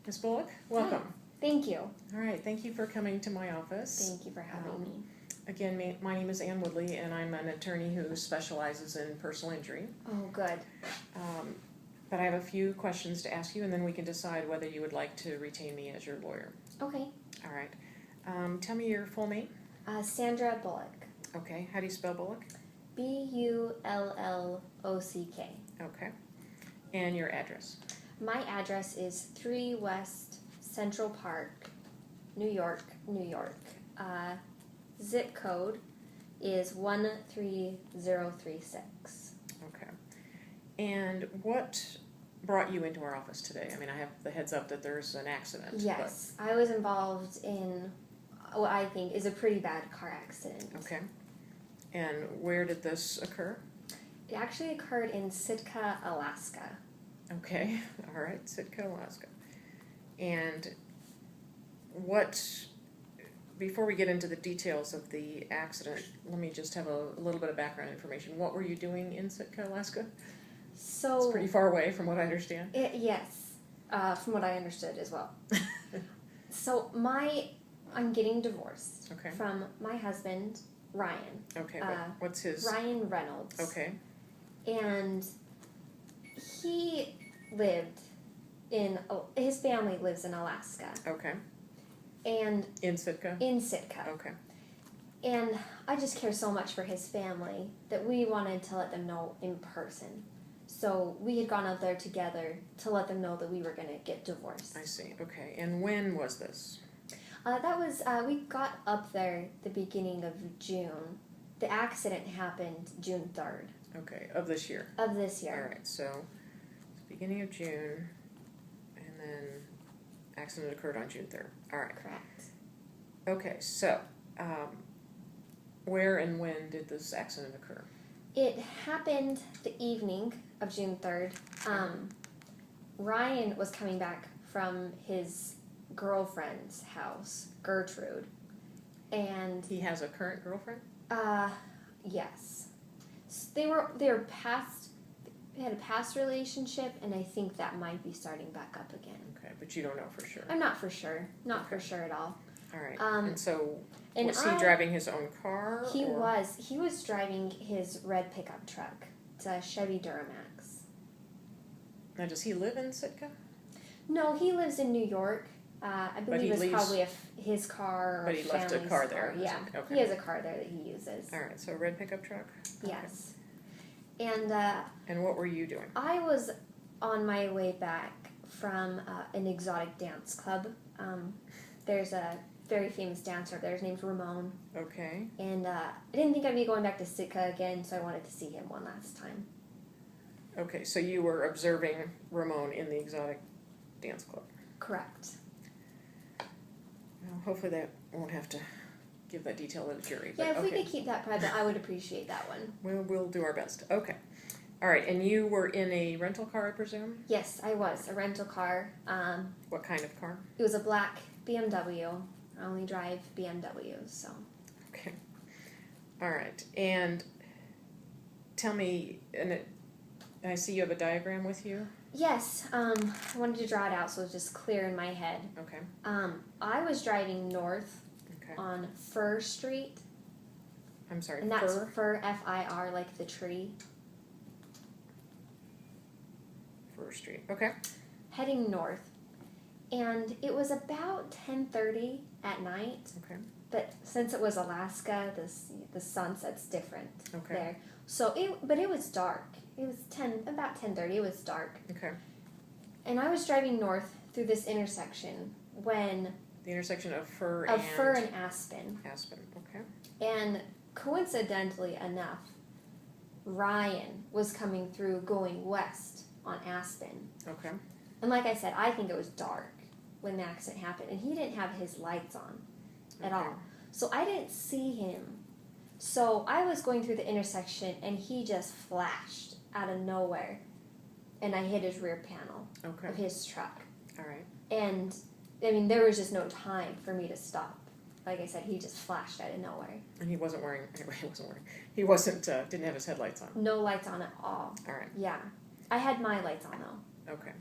Ms. Bullock, welcome. Hi. Thank you. All right, thank you for coming to my office. Thank you for having me. Again, my name is Ann Woodley, and I'm an attorney who specializes in personal injury. Oh, good. But I have a few questions to ask you, and then we can decide whether you would like to retain me as your lawyer. Okay. All right. Tell me your full name. Sandra Bullock. Okay. How do you spell Bullock? Bullock. Okay. And your address. My address is 3 West Central Park, New York, New York. Zip code is 13036. Okay. And what brought you into our office today? I mean, I have the heads up that there's an accident. Yes, I was involved in what I think is a pretty bad car accident. Okay. And where did this occur? It actually occurred in Sitka, Alaska. Okay. All right. Sitka, Alaska. And before we get into the details of the accident, let me just have a little bit of background information. What were you doing in Sitka, Alaska? So it's pretty far away from what I understand. Yes, from what I understood as well. So I'm getting divorced from my husband, Ryan. Okay, what's his? Ryan Reynolds. Okay. And he his family lives in Alaska. Okay. And in Sitka? In Sitka. Okay. And I just care so much for his family that we wanted to let them know in person. So we had gone out there together to let them know that we were going to get divorced. I see. Okay. And when was this? That was, we got up there the beginning of June. The accident happened June 3rd. Okay. Of this year? Of this year. All right. So, beginning of June, and then accident occurred on June 3rd. All right. Correct. Okay. So, where and when did this accident occur? It happened the evening of June 3rd. Ryan was coming back from his girlfriend's house, Gertrude, and he has a current girlfriend? Yes. They had a past relationship, and I think that might be starting back up again. Okay, but you don't know for sure. I'm not for sure. Not for sure at all. All right. And so, was he driving his own car? He was. He was driving his red pickup truck. It's a Chevy Duramax. Now, does he live in Sitka? No, he lives in New York. I believe it's probably his car or but he left a car there. Yeah, okay. He has a car there that he uses. All right, so red pickup truck? Yes. Okay. And what were you doing? I was on my way back from an exotic dance club. There's a very famous dancer there. His name's Ramon. Okay. And I didn't think I'd be going back to Sitka again, so I wanted to see him one last time. Okay, so you were observing Ramon in the exotic dance club? Correct. Well, hopefully that won't have to give that detail to the jury. Yeah, if we could keep that private, I would appreciate that one. We'll do our best. Okay. All right, and you were in a rental car, I presume? Yes, I was. A rental car. What kind of car? It was a black BMW. I only drive BMWs, so. Okay. All right, and tell me, I see you have a diagram with you? Yes, I wanted to draw it out so it was just clear in my head. Okay. I was driving north on Fir Street. I'm sorry, and that's Fir, F-I-R, like the tree. Fir Street, okay. Heading north. And it was about 10:30 at night. Okay. But since it was Alaska, the sunset's different there. So it was dark. It was about 10:30. It was dark. Okay. And I was driving north through this intersection when the intersection of Fir and Aspen. Aspen. Okay. And coincidentally enough, Ryan was coming through going west on Aspen. Okay. And like I said, I think it was dark when the accident happened, and he didn't have his lights on at all. So I didn't see him. So I was going through the intersection, and he just flashed out of nowhere, and I hit his rear panel of his truck. All right. And, I mean, there was just no time for me to stop. Like I said, he just flashed out of nowhere. And he didn't have his headlights on. No lights on at all. All right. Yeah. I had my lights on, though. Okay.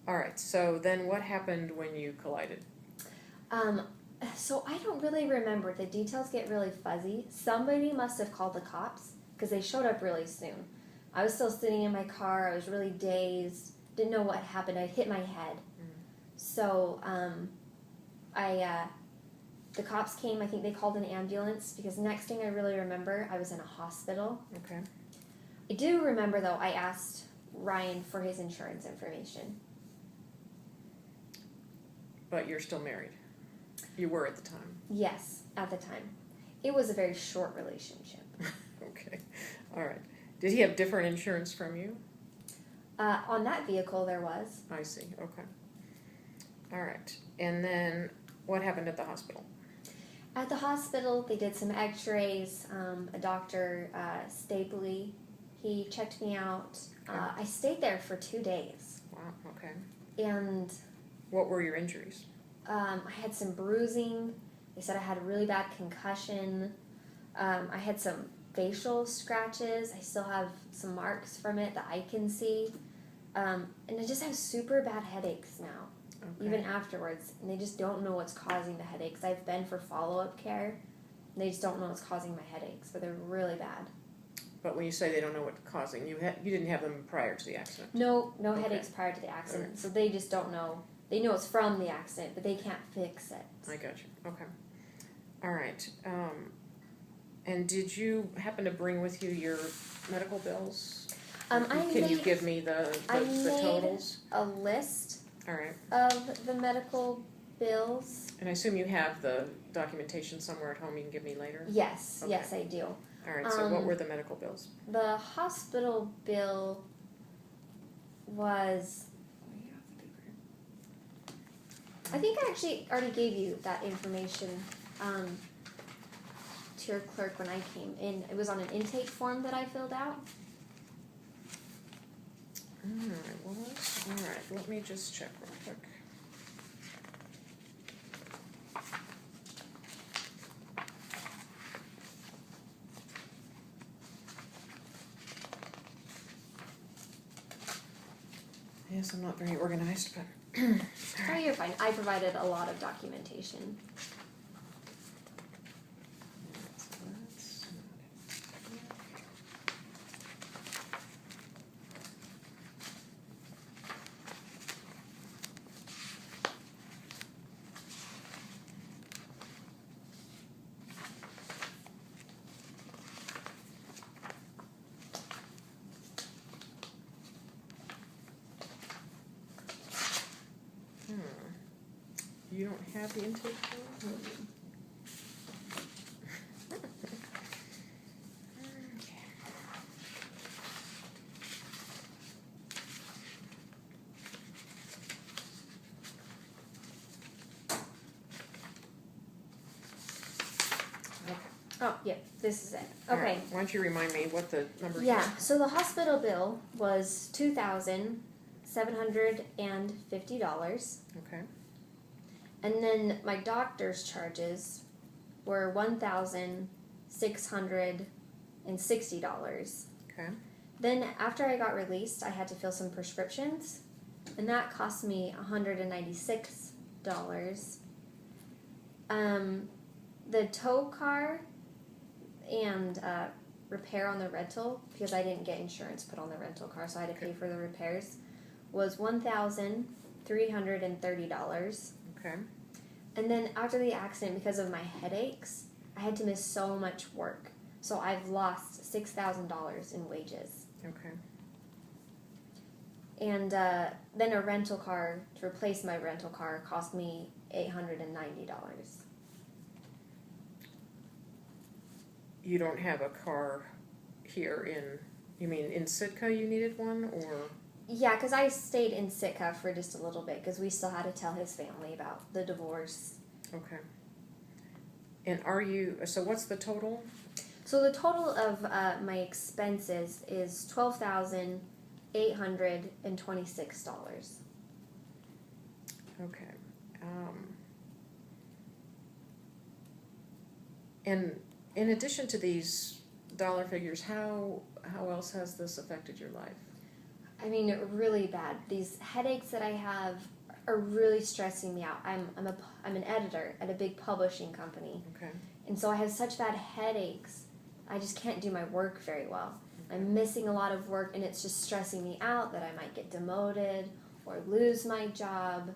All right, so then what happened when you collided? So I don't really remember. The details get really fuzzy. Somebody must have called the cops because they showed up really soon. I was still sitting in my car. I was really dazed. Didn't know what happened. I hit my head. So the cops came. I think they called an ambulance because next thing I really remember, I was in a hospital. Okay. I do remember, though, I asked Ryan for his insurance information. But you're still married. You were at the time. Yes, at the time. It was a very short relationship. Okay. All right. Did he have different insurance from you? On that vehicle, there was. I see. Okay. All right. And then what happened at the hospital? At the hospital, they did some x-rays. A doctor, Stapley, he checked me out. Okay. I stayed there for 2 days. Wow. Okay. And What were your injuries? I had some bruising. They said I had a really bad concussion. I had some facial scratches. I still have some marks from it that I can see. And I just have super bad headaches now, Okay. even afterwards. And they just don't know what's causing the headaches. I've been for follow-up care. And they just don't know what's causing my headaches, but they're really bad. But when you say they don't know what's causing, you didn't have them prior to the accident. No Okay. headaches prior to the accident. Alright. So they just don't know. They know it's from the accident, but they can't fix it. I got you. Okay. All right. And did you happen to bring with you your medical bills? Can you give me the totals? A list All right. of the medical bills. And I assume you have the documentation somewhere at home you can give me later? Yes, Okay. yes, I do. All right. So what were the medical bills? The hospital bill was. I think I actually already gave you that information to your clerk when I came in. It was on an intake form that I filled out. All right. Let me just check real quick. Yes, I'm not very organized, but. Oh, you're fine. I provided a lot of documentation. You don't have the intake form? Oh, yeah, this is it. All Okay. right. Why don't you remind me what the number Yeah, so the hospital bill was $2,750. Okay. And then my doctor's charges were $1,660. Okay. Then after I got released, I had to fill some prescriptions, and that cost me $196. The tow car and repair on the rental, because I didn't get insurance put on the rental car, so I had to pay for the repairs, was $1,330. Okay. And then after the accident, because of my headaches, I had to miss so much work. So I've lost $6,000 in wages. Okay. And then a rental car, to replace my rental car, cost me $890. You don't have a car here you mean in Sitka you needed one, or? Yeah, because I stayed in Sitka for just a little bit, because we still had to tell his family about the divorce. Okay. And so what's the total? So the total of my expenses is $12,826. Okay. And in addition to these dollar figures, how else has this affected your life? I mean, really bad. These headaches that I have are really stressing me out. I'm an editor at a big publishing company. Okay. And so I have such bad headaches. I just can't do my work very well. I'm missing a lot of work, and it's just stressing me out that I might get demoted or lose my job.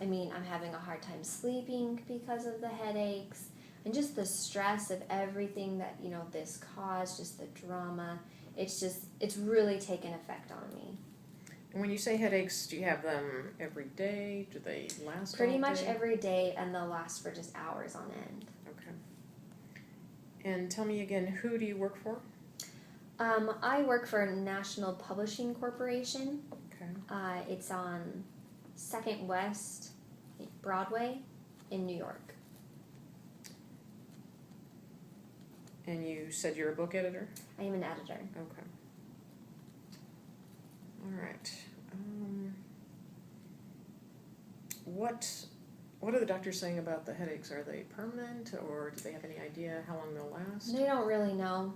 I mean, I'm having a hard time sleeping because of the headaches, and just the stress of everything that, you know, this caused, just the drama. It's really taken effect on me. And when you say headaches, do you have them every day? Do they last Pretty all much day? every day, and they'll last for just hours on end. Okay. And tell me again, who do you work for? I work for a national publishing corporation. Okay. It's on 2nd West Broadway in New York. And you said you're a book editor? I am an editor. Okay. All right. What are the doctors saying about the headaches? Are they permanent, or do they have any idea how long they'll last? They don't really know.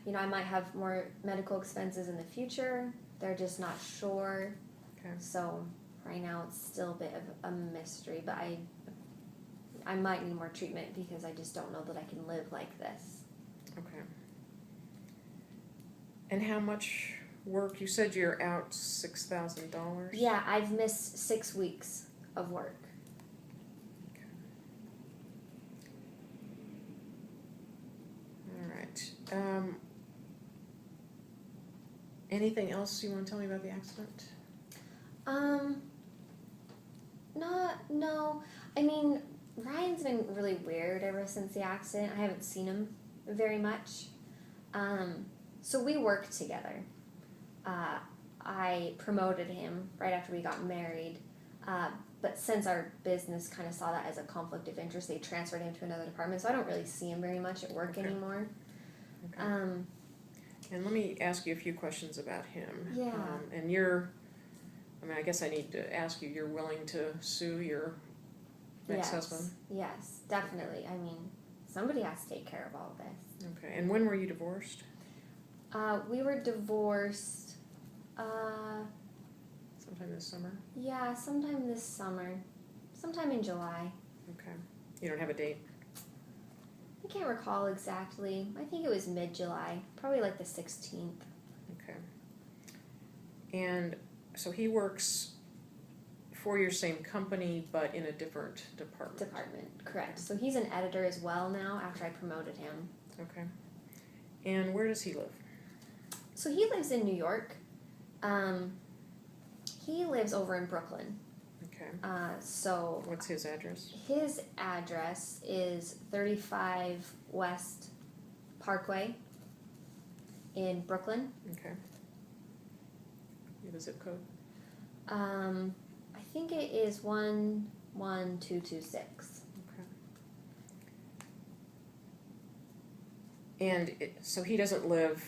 You know, I might have more medical expenses in the future. They're just not sure. Okay. So right now it's still a bit of a mystery, but I might need more treatment because I just don't know that I can live like this. Okay. And how much work? You said you're out $6,000? Yeah, I've missed 6 weeks of work. Okay. All right. Anything else you want to tell me about the accident? No. I mean, Ryan's been really weird ever since the accident. I haven't seen him very much. So we worked together. I promoted him right after we got married. But since our business kind of saw that as a conflict of interest, they transferred him to another department. So I don't really see him very much at work anymore. Okay. And let me ask you a few questions about him. Yeah. And I guess I need to ask you, you're willing to sue your ex-husband? Yes, definitely. I mean, somebody has to take care of all this. Okay. And when were you divorced? We were divorced, Sometime this summer? yeah, sometime this summer. Sometime in July. Okay. You don't have a date? I can't recall exactly. I think it was mid-July. Probably like the 16th. Okay. And so he works for your same company, but in a different department? Correct. So he's an editor as well now after I promoted him. Okay. And where does he live? So he lives in New York. He lives over in Brooklyn. Okay. So what's his address? His address is 35 West Parkway in Brooklyn. Okay. You have a zip code? I think it is 11226. Okay. And so he doesn't live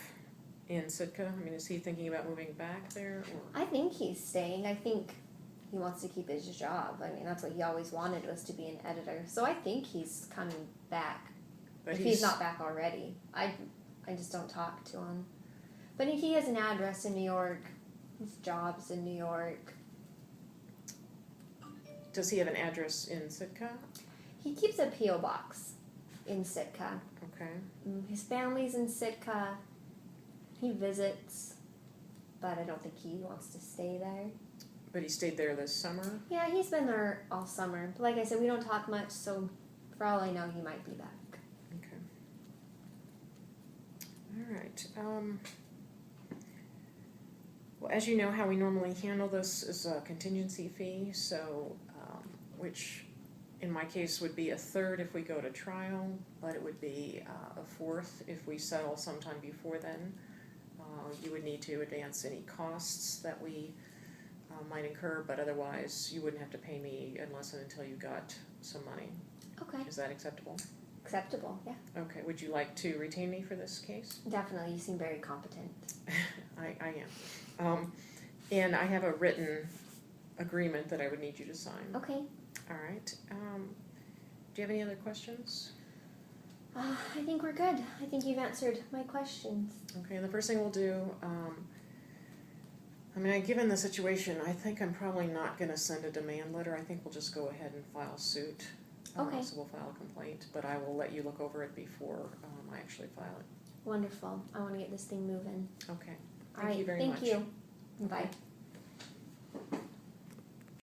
in Sitka? I mean, is he thinking about moving back there? Or? I think he's staying. I think he wants to keep his job. I mean, that's what he always wanted, was to be an editor. So I think he's coming back. But if he's not back already. I just don't talk to him. But he has an address in New York. His job's in New York. Does he have an address in Sitka? He keeps a P.O. box in Sitka. Okay. His family's in Sitka. He visits, but I don't think he wants to stay there. But he stayed there this summer? Yeah, he's been there all summer. But like I said, we don't talk much, so for all I know, he might be back. Okay. All right. Well, as you know, how we normally handle this is a contingency fee, so which in my case would be 1/3 if we go to trial, but it would be 1/4 if we settle sometime before then. You would need to advance any costs that we might incur, but otherwise you wouldn't have to pay me unless and until you got some money. Okay. Is that acceptable? Acceptable, yeah. Okay. Would you like to retain me for this case? Definitely. You seem very competent. I am. And I have a written agreement that I would need you to sign. Okay. All right. Do you have any other questions? I think we're good. I think you've answered my questions. Okay, and the first thing we'll do, I mean, given the situation, I think I'm probably not gonna send a demand letter. I think we'll just go ahead and file suit. Okay. So we'll file a complaint, but I will let you look over it before I actually file it. Wonderful. I want to get this thing moving. Okay. All Thank right. you very much. Thank you. Bye. Okay.